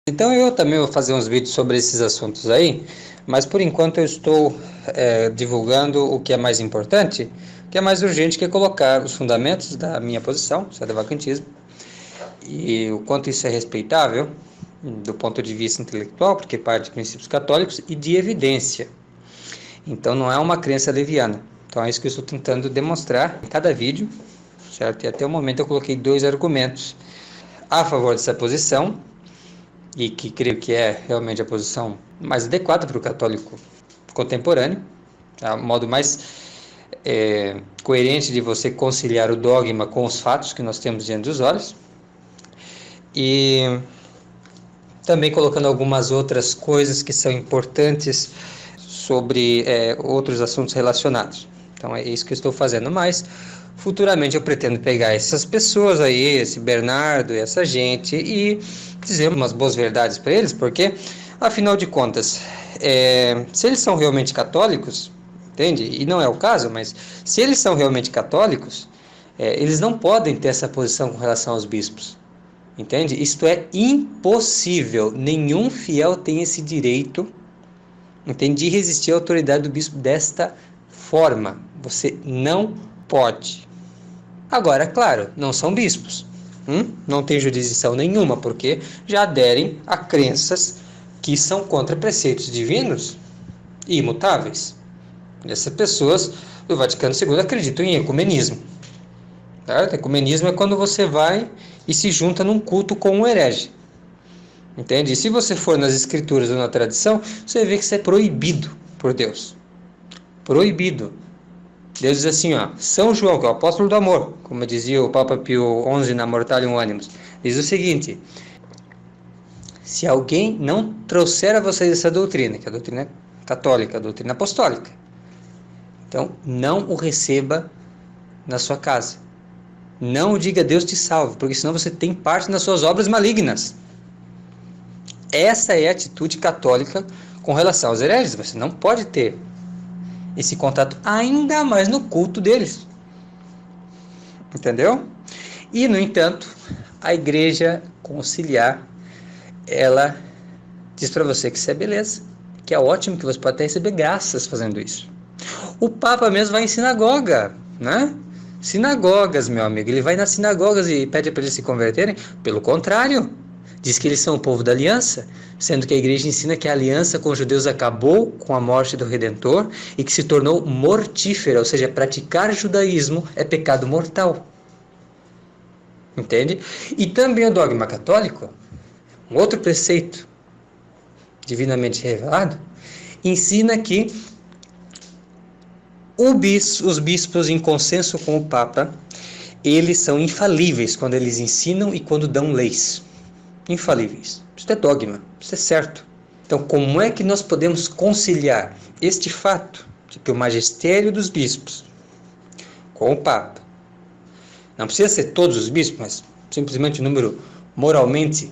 Então eu também vou fazer uns vídeos sobre esses assuntos aí, mas por enquanto eu estou divulgando o que é mais importante, o que é mais urgente, que é colocar os fundamentos da minha posição, sadovacantismo, e o quanto isso é respeitável do ponto de vista intelectual, porque parte de princípios católicos e de evidência. Então não é uma crença leviana. Então é isso que eu estou tentando demonstrar em cada vídeo, certo? E até o momento eu coloquei 2 argumentos a favor dessa posição, e que creio que é realmente a posição mais adequada para o católico contemporâneo, tá? O modo mais coerente de você conciliar o dogma com os fatos que nós temos diante dos olhos, e também colocando algumas outras coisas que são importantes sobre outros assuntos relacionados. Então é isso que eu estou fazendo, mas futuramente eu pretendo pegar essas pessoas aí, esse Bernardo e essa gente, e dizer umas boas verdades para eles, porque afinal de contas, se eles são realmente católicos, entende? E não é o caso, mas se eles são realmente católicos, eles não podem ter essa posição com relação aos bispos. Entende? Isto é impossível. Nenhum fiel tem esse direito, entende, de resistir à autoridade do bispo desta forma. Você não pode. Agora, claro, não são bispos. Não tem jurisdição nenhuma, porque já aderem a crenças que são contra preceitos divinos e imutáveis. Essas pessoas do Vaticano II acreditam em ecumenismo. Certo? Ecumenismo é quando você vai e se junta num culto com um herege. Entende? E se você for nas escrituras ou na tradição, você vê que isso é proibido por Deus. Proibido. Deus diz assim, ó, São João, que é o apóstolo do amor, como dizia o Papa Pio XI na Mortalium Animus, diz o seguinte: se alguém não trouxer a vocês essa doutrina, que é a doutrina católica, a doutrina apostólica, então não o receba na sua casa. Não o diga Deus te salve, porque senão você tem parte nas suas obras malignas. Essa é a atitude católica com relação aos hereges. Você não pode ter esse contato, ainda mais no culto deles. Entendeu? E, no entanto, a igreja conciliar, ela diz para você que isso é beleza, que é ótimo, que você pode até receber graças fazendo isso. O Papa mesmo vai em sinagoga, né? Sinagogas, meu amigo. Ele vai nas sinagogas e pede para eles se converterem. Pelo contrário, diz que eles são o povo da aliança, sendo que a igreja ensina que a aliança com os judeus acabou com a morte do Redentor e que se tornou mortífera, ou seja, praticar judaísmo é pecado mortal. Entende? E também o dogma católico, um outro preceito divinamente revelado, ensina que os bispos, em consenso com o Papa, eles são infalíveis quando eles ensinam e quando dão leis. Infalíveis. Isso é dogma, isso é certo. Então, como é que nós podemos conciliar este fato de que o magistério dos bispos com o Papa, não precisa ser todos os bispos, mas simplesmente o número moralmente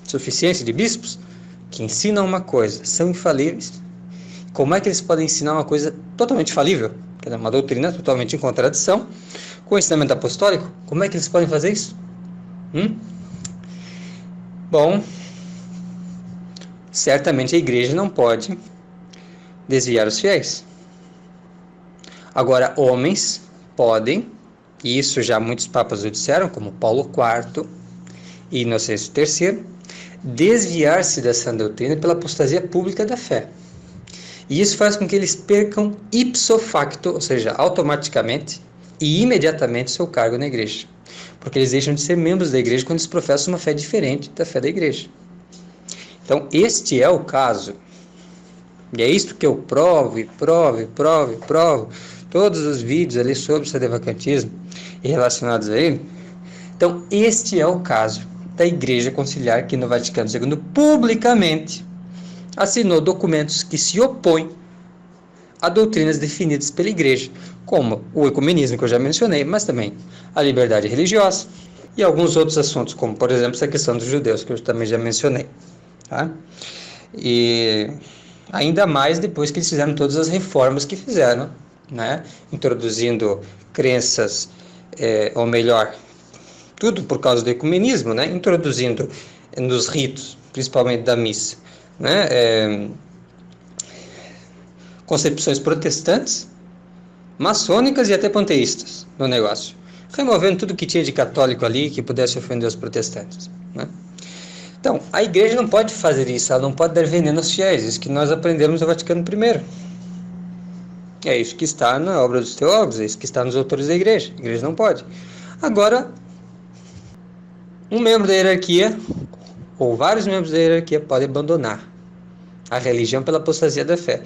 suficiente de bispos, que ensinam uma coisa, são infalíveis? Como é que eles podem ensinar uma coisa totalmente falível, que é uma doutrina totalmente em contradição com o ensinamento apostólico? Como é que eles podem fazer isso? Bom, certamente a igreja não pode desviar os fiéis. Agora, homens podem, e isso já muitos papas o disseram, como Paulo IV e Inocêncio III, desviar-se dessa doutrina pela apostasia pública da fé. E isso faz com que eles percam ipso facto, ou seja, automaticamente e imediatamente seu cargo na igreja. Porque eles deixam de ser membros da igreja quando eles professam uma fé diferente da fé da igreja. Então, este é o caso. E é isto que eu provo, todos os vídeos ali sobre o sadovacantismo e relacionados a ele. Então, este é o caso da Igreja Conciliar, que no Vaticano II publicamente assinou documentos que se opõem a doutrinas definidas pela Igreja, como o ecumenismo, que eu já mencionei, mas também a liberdade religiosa e alguns outros assuntos, como, por exemplo, essa questão dos judeus, que eu também já mencionei. Tá? E ainda mais depois que eles fizeram todas as reformas que fizeram, né? Introduzindo crenças, ou melhor, tudo por causa do ecumenismo, né? Introduzindo nos ritos principalmente da missa, né? Concepções protestantes, maçônicas e até panteístas no negócio, removendo tudo que tinha de católico ali que pudesse ofender os protestantes, né? Então, a igreja não pode fazer isso, ela não pode dar veneno aos fiéis, isso que nós aprendemos no Vaticano I. É isso que está na obra dos teólogos, é isso que está nos autores da igreja. A igreja não pode. Agora, um membro da hierarquia, ou vários membros da hierarquia, podem abandonar a religião pela apostasia da fé.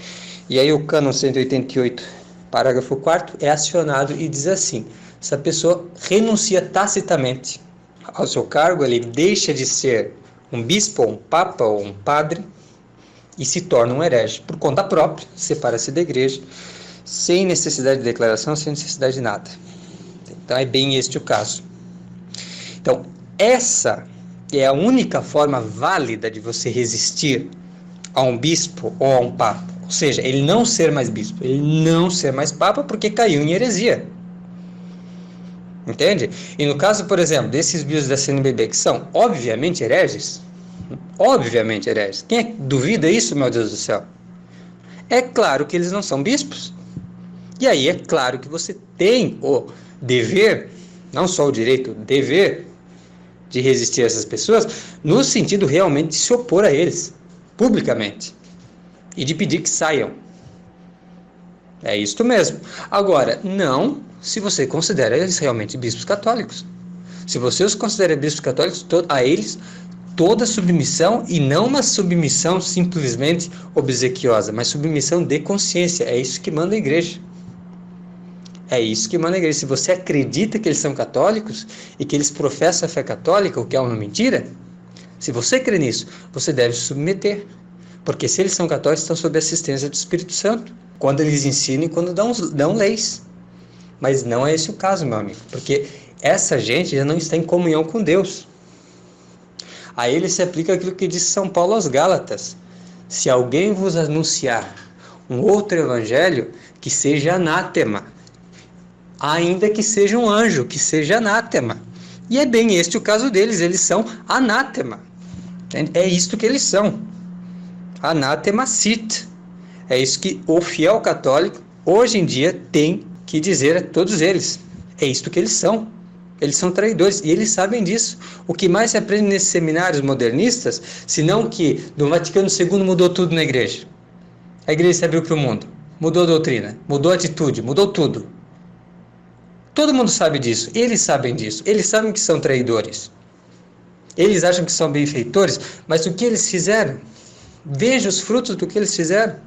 E aí o cânon 188, parágrafo 4º, é acionado e diz assim: essa pessoa renuncia tacitamente ao seu cargo, ele deixa de ser um bispo, ou um papa, ou um padre, e se torna um herege, por conta própria, separa-se da igreja, sem necessidade de declaração, sem necessidade de nada. Então é bem este o caso. Então, essa é a única forma válida de você resistir a um bispo ou a um papa. Ou seja, ele não ser mais bispo, ele não ser mais papa porque caiu em heresia. Entende? E no caso, por exemplo, desses bispos da CNBB, que são obviamente hereges, quem é que duvida isso, meu Deus do céu? É claro que eles não são bispos. E aí é claro que você tem o dever, não só o direito, o dever de resistir a essas pessoas, no sentido realmente de se opor a eles, publicamente, e de pedir que saiam. É isto mesmo. Agora, não se você considera eles realmente bispos católicos. Se você os considera bispos católicos, a eles toda submissão, e não uma submissão simplesmente obsequiosa, mas submissão de consciência. É isso que manda a igreja. É isso que manda a igreja. Se você acredita que eles são católicos e que eles professam a fé católica, o que é uma mentira, se você crê nisso, você deve se submeter. Porque se eles são católicos, estão sob a assistência do Espírito Santo. Quando eles ensinam e quando dão leis. Mas não é esse o caso, meu amigo. Porque essa gente já não está em comunhão com Deus. A ele se aplica aquilo que disse São Paulo aos Gálatas: se alguém vos anunciar um outro evangelho, que seja anátema. Ainda que seja um anjo, que seja anátema. E é bem este o caso deles, eles são anátema. É isto que eles são. Anátema sit. É isso que o fiel católico, hoje em dia, tem que dizer a todos eles. É isto que eles são. Eles são traidores, e eles sabem disso. O que mais se aprende nesses seminários modernistas, senão que no Vaticano II mudou tudo na igreja. A igreja se abriu para o mundo, mudou a doutrina, mudou a atitude, mudou tudo. Todo mundo sabe disso, eles sabem disso, eles sabem que são traidores. Eles acham que são benfeitores, mas o que eles fizeram? Veja os frutos do que eles fizeram.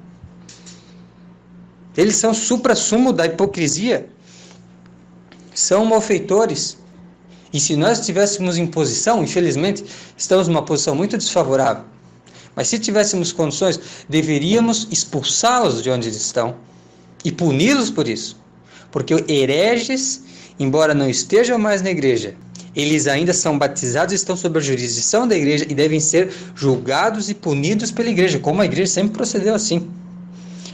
Eles são o supra-sumo da hipocrisia. São malfeitores. E se nós estivéssemos em posição, infelizmente, estamos numa posição muito desfavorável. Mas se tivéssemos condições, deveríamos expulsá-los de onde eles estão e puni-los por isso. Porque hereges, embora não estejam mais na igreja, eles ainda são batizados, estão sob a jurisdição da igreja e devem ser julgados e punidos pela igreja, como a igreja sempre procedeu assim.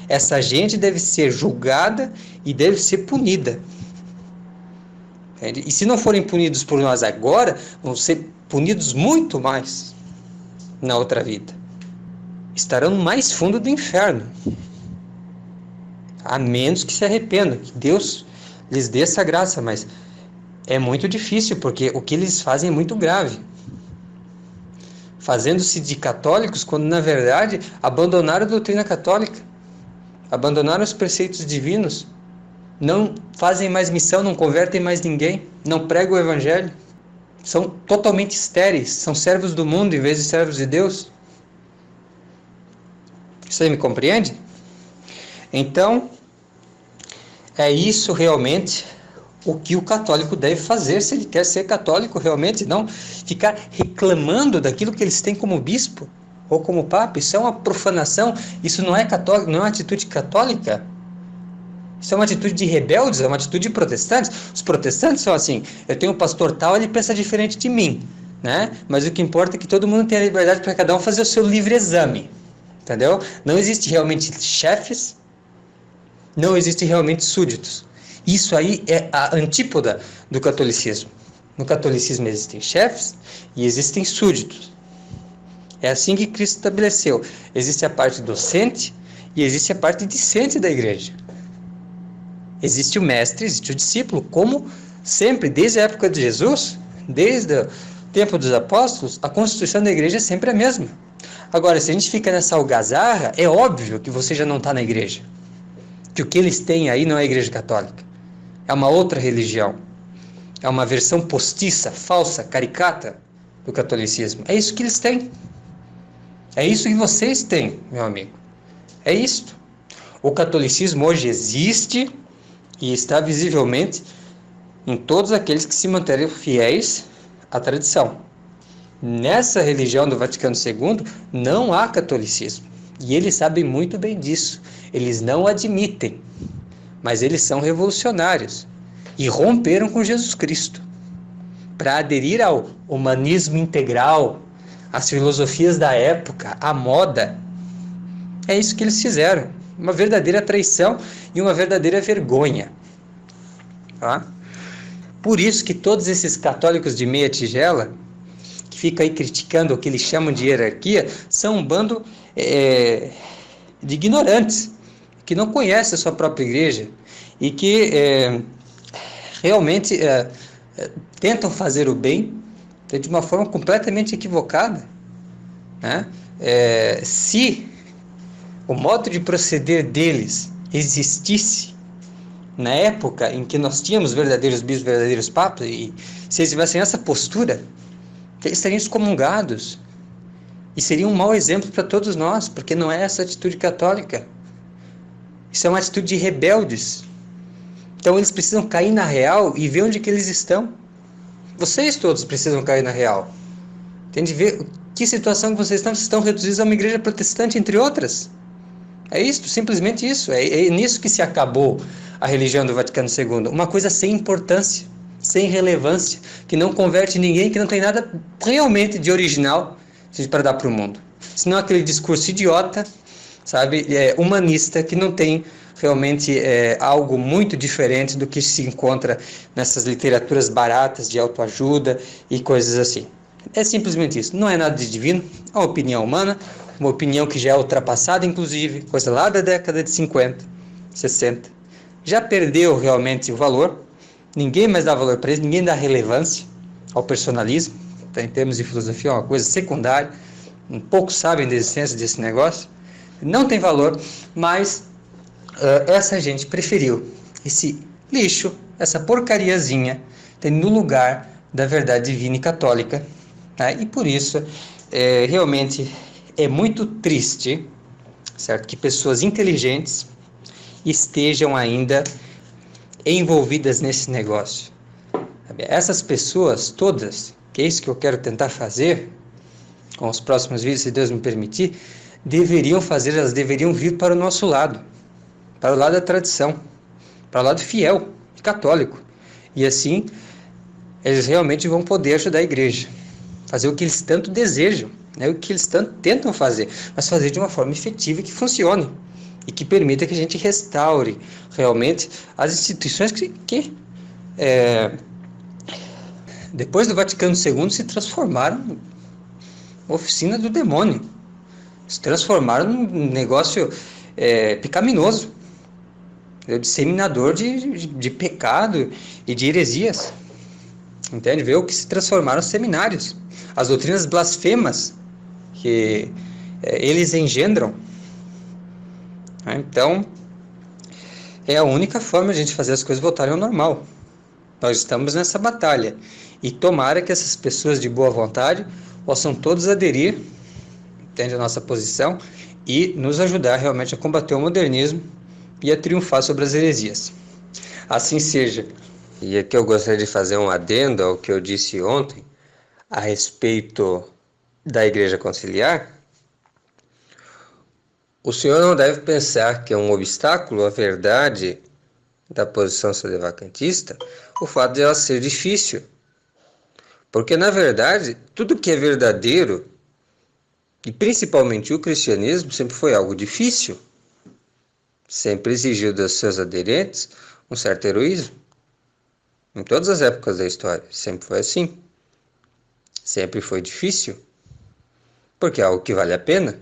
Essa gente deve ser julgada e deve ser punida. E se não forem punidos por nós agora, vão ser punidos muito mais na outra vida. Estarão no mais fundo do inferno. A menos que se arrependam, que Deus lhes dê essa graça, mas é muito difícil, porque o que eles fazem é muito grave. Fazendo-se de católicos, quando na verdade abandonaram a doutrina católica, abandonaram os preceitos divinos, não fazem mais missão, não convertem mais ninguém, não pregam o evangelho, são totalmente estéreis, são servos do mundo em vez de servos de Deus. Você me compreende? Então, é isso realmente o que o católico deve fazer se ele quer ser católico realmente, não ficar reclamando daquilo que eles têm como bispo ou como papa. Isso é uma profanação, isso não é católico, não é uma atitude católica. Isso é uma atitude de rebeldes, é uma atitude de protestantes. Os protestantes são assim: eu tenho um pastor tal, ele pensa diferente de mim, né? Mas o que importa é que todo mundo tenha a liberdade para cada um fazer o seu livre exame, entendeu? Não existe realmente chefes, não existe realmente súditos. Isso aí é a antípoda do catolicismo. No catolicismo existem chefes e existem súditos. É assim que Cristo estabeleceu. Existe a parte docente e existe a parte discente da igreja. Existe o mestre, existe o discípulo, como sempre, desde a época de Jesus, desde o tempo dos apóstolos, a constituição da igreja é sempre a mesma. Agora, se a gente fica nessa algazarra, é óbvio que você já não está na igreja. Que o que eles têm aí não é a igreja católica. É uma outra religião. É uma versão postiça, falsa, caricata do catolicismo. É isso que eles têm. É isso que vocês têm, meu amigo. É isto. O catolicismo hoje existe e está visivelmente em todos aqueles que se manterem fiéis à tradição. Nessa religião do Vaticano II não há catolicismo. E eles sabem muito bem disso. Eles não admitem. Mas eles são revolucionários. E romperam com Jesus Cristo. Para aderir ao humanismo integral, às filosofias da época, à moda. É isso que eles fizeram. Uma verdadeira traição e uma verdadeira vergonha. Tá? Por isso que todos esses católicos de meia tigela, que ficam aí criticando o que eles chamam de hierarquia, são um bando de ignorantes, que não conhecem a sua própria igreja e que realmente tentam fazer o bem de uma forma completamente equivocada. Né? Se o modo de proceder deles existisse na época em que nós tínhamos verdadeiros bispos, verdadeiros papas, e se eles tivessem essa postura, eles seriam excomungados. E seria um mau exemplo para todos nós, porque não é essa atitude católica. Isso é uma atitude de rebeldes. Então eles precisam cair na real e ver onde que eles estão. Vocês todos precisam cair na real. Tem de ver que situação que vocês estão. Vocês estão reduzidos a uma igreja protestante, entre outras. É isso, simplesmente isso. É nisso que se acabou a religião do Vaticano II. Uma coisa sem importância, sem relevância, que não converte ninguém, que não tem nada realmente de original para dar para o mundo. Senão aquele discurso idiota, sabe, humanista, que não tem realmente algo muito diferente do que se encontra nessas literaturas baratas de autoajuda e coisas assim. É simplesmente isso. Não é nada de divino, é uma opinião humana, uma opinião que já é ultrapassada, inclusive, coisa lá da década de 50, 60. Já perdeu realmente o valor, ninguém mais dá valor para isso, ninguém dá relevância ao personalismo, tá? Em termos de filosofia é uma coisa secundária, poucos sabem da existência desse negócio, não tem valor, mas essa gente preferiu esse lixo, essa porcariazinha, no lugar da verdade divina e católica, tá? E por isso, realmente é muito triste, certo, que pessoas inteligentes estejam ainda envolvidas nesse negócio. Essas pessoas todas, que é isso que eu quero tentar fazer com os próximos vídeos, se Deus me permitir, deveriam fazer, elas deveriam vir para o nosso lado, para o lado da tradição, para o lado fiel e católico. E assim, eles realmente vão poder ajudar a igreja, fazer o que eles tanto desejam, né? O que eles tanto tentam fazer, mas fazer de uma forma efetiva e que funcione. E que permita que a gente restaure realmente as instituições que depois do Vaticano II se transformaram em oficina do demônio. Se transformaram num negócio pecaminoso, disseminador de pecado e de heresias. Entende? Vê o que se transformaram os seminários. As doutrinas blasfemas que eles engendram. Então, é a única forma de a gente fazer as coisas voltarem ao normal. Nós estamos nessa batalha. E tomara que essas pessoas de boa vontade possam todos aderir, entende, a nossa posição e nos ajudar realmente a combater o modernismo e a triunfar sobre as heresias. Assim seja. E aqui eu gostaria de fazer um adendo ao que eu disse ontem a respeito da Igreja Conciliar. O senhor não deve pensar que é um obstáculo à verdade da posição sedevacantista o fato de ela ser difícil. Porque, na verdade, tudo que é verdadeiro, e principalmente o cristianismo, sempre foi algo difícil. Sempre exigiu dos seus aderentes um certo heroísmo. Em todas as épocas da história, sempre foi assim. Sempre foi difícil. porque é algo que vale a pena,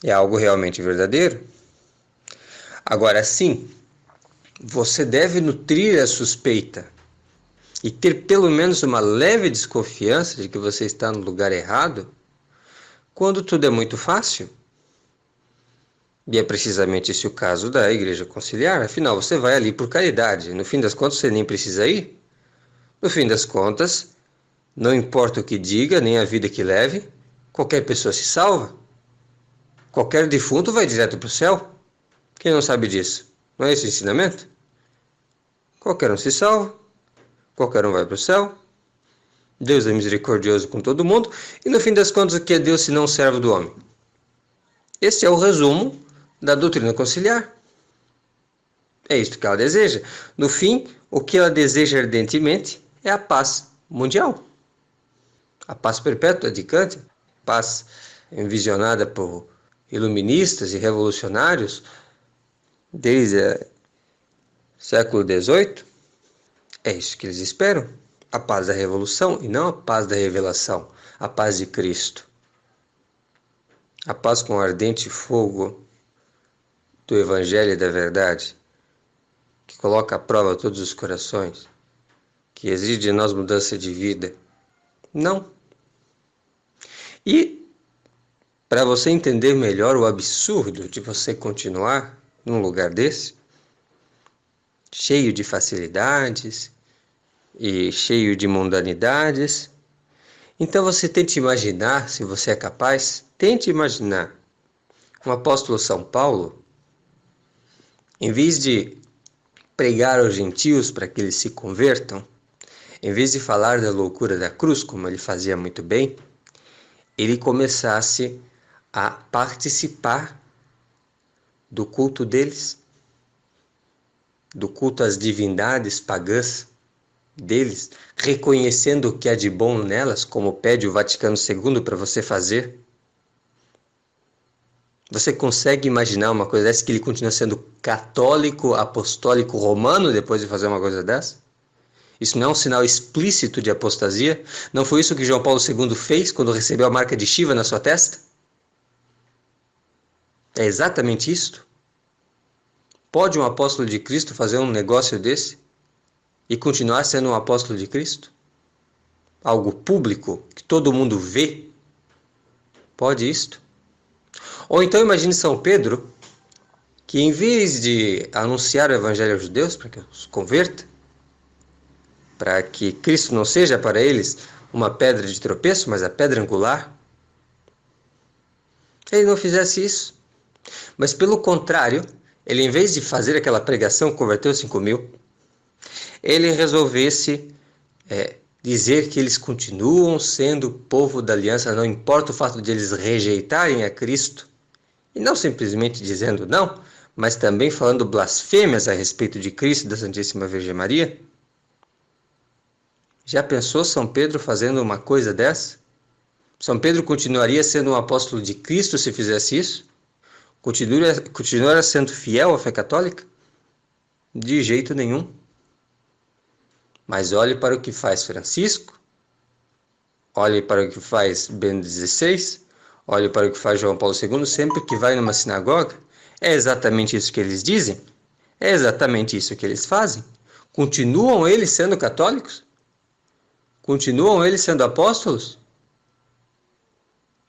é algo realmente verdadeiro. Agora sim, você deve nutrir a suspeita e ter pelo menos uma leve desconfiança de que você está no lugar errado quando tudo é muito fácil. E é precisamente esse o caso da Igreja Conciliar. Afinal, você vai ali por caridade. No fim das contas, você nem precisa ir. No fim das contas, não importa o que diga, nem a vida que leve, qualquer pessoa se salva. Qualquer defunto vai direto para o céu. Quem não sabe disso? Não é esse o ensinamento? Qualquer um se salva, qualquer um vai para o céu. Deus é misericordioso com todo mundo. E no fim das contas, o que é Deus se não servo do homem? Esse é o resumo da doutrina conciliar. É isto que ela deseja. No fim, o que ela deseja ardentemente é a paz mundial. A paz perpétua de Kant, paz envisionada por iluministas e revolucionários desde o século XVIII. É isso que eles esperam. A paz da revolução e não a paz da revelação. A paz de Cristo. A paz com o ardente fogo do Evangelho e da verdade, que coloca à prova todos os corações, que exige de nós mudança de vida. Não. E, para você entender melhor o absurdo de você continuar num lugar desse, cheio de facilidades e cheio de mundanidades, então você tente imaginar, se você é capaz, tente imaginar o apóstolo São Paulo, em vez de pregar aos gentios para que eles se convertam, em vez de falar da loucura da cruz, como ele fazia muito bem, ele começasse a participar do culto deles, do culto às divindades pagãs deles, reconhecendo o que há de bom nelas, como pede o Vaticano II para você fazer. Você consegue imaginar uma coisa dessa, que ele continua sendo católico, apostólico, romano depois de fazer uma coisa dessa? Isso não é um sinal explícito de apostasia? Não foi isso que João Paulo II fez quando recebeu a marca de Shiva na sua testa? É exatamente isto? Pode um apóstolo de Cristo fazer um negócio desse e continuar sendo um apóstolo de Cristo? Algo público, que todo mundo vê? Pode isto? Ou então imagine São Pedro, que em vez de anunciar o Evangelho aos judeus para que os converta, para que Cristo não seja para eles uma pedra de tropeço, mas a pedra angular, ele não fizesse isso. Mas pelo contrário, ele, em vez de fazer aquela pregação, converteu 5.000, ele resolvesse dizer que eles continuam sendo povo da aliança, não importa o fato de eles rejeitarem a Cristo, e não simplesmente dizendo não, mas também falando blasfêmias a respeito de Cristo e da Santíssima Virgem Maria. Já pensou São Pedro fazendo uma coisa dessa? São Pedro continuaria sendo um apóstolo de Cristo se fizesse isso? Continuaria sendo fiel à fé católica? De jeito nenhum. Mas olhe para o que faz Francisco, olhe para o que faz Bento XVI, olhe para o que faz João Paulo II, sempre que vai numa sinagoga. É exatamente isso que eles dizem? É exatamente isso que eles fazem? Continuam eles sendo católicos? Continuam eles sendo apóstolos?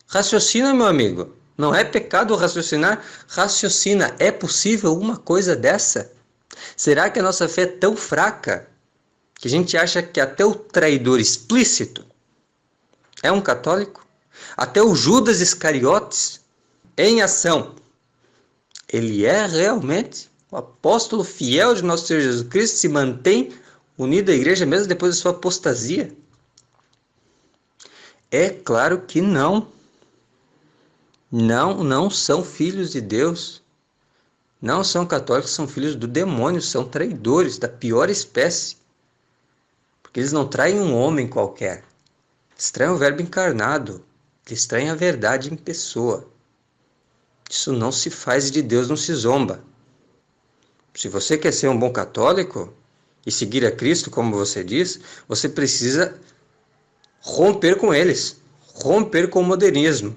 Raciocina, meu amigo. Não é pecado raciocinar? Raciocina. É possível uma coisa dessa? Será que a nossa fé é tão fraca que a gente acha que até o traidor explícito é um católico? Até o Judas Iscariotes, em ação, ele é realmente o apóstolo fiel de nosso Senhor Jesus Cristo, se mantém unido à igreja mesmo depois da sua apostasia? É claro que não. Não são filhos de Deus. Não são católicos, são filhos do demônio, são traidores da pior espécie. Porque eles não traem um homem qualquer. Eles traem o verbo encarnado. Eles traem a verdade em pessoa. Isso não se faz, de Deus não se zomba. Se você quer ser um bom católico e seguir a Cristo, como você diz, você precisa romper com eles. Romper com o modernismo.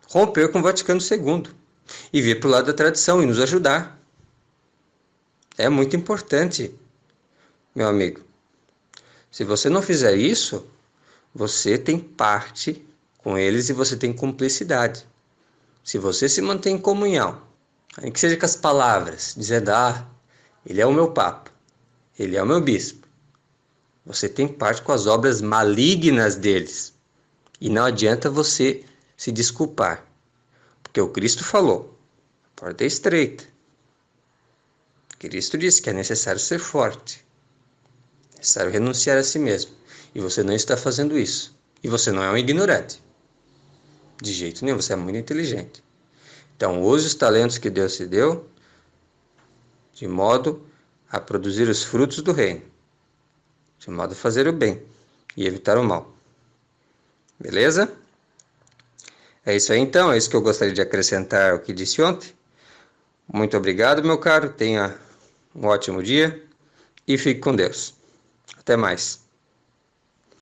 romper com o Vaticano II e vir para o lado da tradição e nos ajudar. É muito importante, meu amigo. Se você não fizer isso, você tem parte com eles e você tem cumplicidade. Se você se mantém em comunhão, nem que seja com as palavras, dizendo, ele é o meu Papa, ele é o meu Bispo, você tem parte com as obras malignas deles. E não adianta você se desculpar, porque o Cristo falou, a porta é estreita. Cristo disse que é necessário ser forte, é necessário renunciar a si mesmo. E você não está fazendo isso. E você não é um ignorante. De jeito nenhum, você é muito inteligente. Então, use os talentos que Deus te deu de modo a produzir os frutos do reino, de modo a fazer o bem e evitar o mal. Beleza? É isso aí então, é isso que eu gostaria de acrescentar ao que disse ontem. Muito obrigado, meu caro, tenha um ótimo dia e fique com Deus. Até mais.